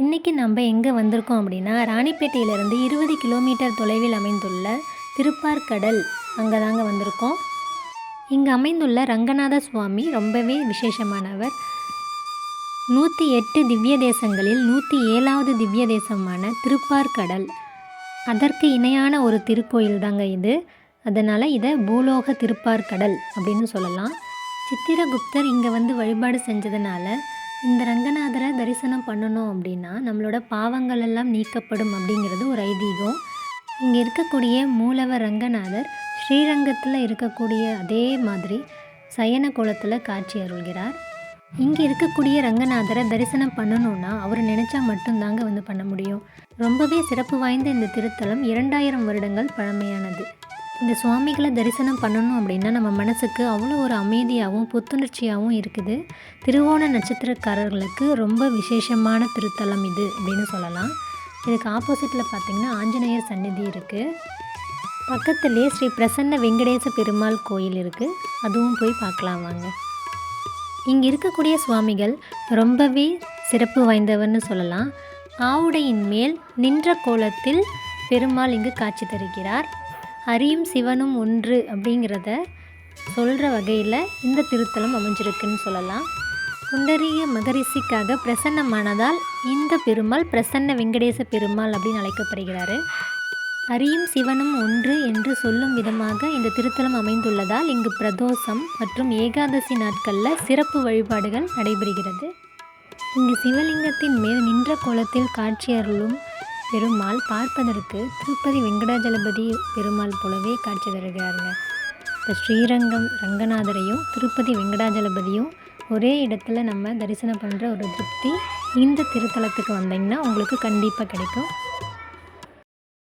இன்றைக்கி நம்ம எங்கே வந்திருக்கோம் அப்படின்னா, ராணிப்பேட்டையிலேருந்து 20 கிலோமீட்டர் தொலைவில் அமைந்துள்ள திருப்பார்கடல் அங்கே தாங்க வந்திருக்கோம். இங்கே அமைந்துள்ள ரங்கநாத சுவாமி ரொம்பவே விசேஷமானவர். 108 திவ்ய தேசங்களில் 107வது திவ்ய தேசமான திருப்பார்கடல், அதற்கு இணையான ஒரு திருக்கோயில் தாங்க இது. அதனால் இதை பூலோக திருப்பார்கடல் அப்படின்னு சொல்லலாம். சித்திரகுப்தர் இங்கே வந்து வழிபாடு செஞ்சதுனால இந்த ரங்கநாதரை தரிசனம் பண்ணணும் அப்படின்னா நம்மளோட பாவங்கள் எல்லாம் நீக்கப்படும் அப்படிங்கிறது ஒரு ஐதீகம். இங்கே இருக்கக்கூடிய மூலவர் ரங்கநாதர் ஸ்ரீரங்கத்தில் இருக்கக்கூடிய அதே மாதிரி சயன கோலத்தில் காட்சி அருள்கிறார். இங்கே இருக்கக்கூடிய ரங்கநாதரை தரிசனம் பண்ணணுன்னா அவர் நினச்சா மட்டும்தாங்க வந்து பண்ண முடியும். ரொம்பவே சிறப்பு வாய்ந்த இந்த திருத்தலம் 2000 வருடங்கள் பழமையானது. இந்த சுவாமிகளை தரிசனம் பண்ணணும் அப்படின்னா நம்ம மனசுக்கு அவ்வளோ ஒரு அமைதியாகவும் புத்துணர்ச்சியாகவும் இருக்குது. திருவோண நட்சத்திரக்காரர்களுக்கு ரொம்ப விசேஷமான திருத்தலம் இது அப்படின்னு சொல்லலாம். இதுக்கு ஆப்போசிட்டில் பார்த்திங்கன்னா ஆஞ்சநேயர் சந்நிதி இருக்குது. பக்கத்துலேயே ஸ்ரீ பிரசன்ன வெங்கடேச பெருமாள் கோயில் இருக்குது. அதுவும் போய் பார்க்கலாம் வாங்க. இங்கே இருக்கக்கூடிய சுவாமிகள் ரொம்பவே சிறப்பு வாய்ந்தவர்னு சொல்லலாம். ஆவுடையின் மேல் நின்ற கோலத்தில் பெருமாள் இங்கு காட்சி தருகிறார். ஹரியும் சிவனும் ஒன்று அப்படிங்கிறத சொல்கிற வகையில் இந்த திருத்தலம் அமைஞ்சிருக்குன்னு சொல்லலாம். குண்டரிய மகரிஷிக்காக பிரசன்னமானதால் இந்த பெருமாள் பிரசன்ன வெங்கடேச பெருமாள் அப்படின்னு அழைக்கப்படுகிறார். ஹரியும் சிவனும் ஒன்று என்று சொல்லும் விதமாக இந்த திருத்தலம் அமைந்துள்ளதால் இங்கு பிரதோஷம் மற்றும் ஏகாதசி நாட்களில் சிறப்பு வழிபாடுகள் நடைபெறுகிறது. இங்கு சிவலிங்கத்தின் மேல் நின்ற கோலத்தில் காட்சி அருளும் பெருமாள் பார்ப்பதற்கு திருப்பதி வெங்கடாஜலபதி பெருமாள் போலவே காட்சி தருகிறாருங்க. இப்போ ஸ்ரீரங்கம் ரங்கநாதரையும் திருப்பதி வெங்கடாஜலபதியும் ஒரே இடத்துல நம்ம தரிசனம் பண்ணுற ஒரு திருப்தி இந்த திருத்தலத்துக்கு வந்தீங்கன்னா உங்களுக்கு கண்டிப்பாக கிடைக்கும்.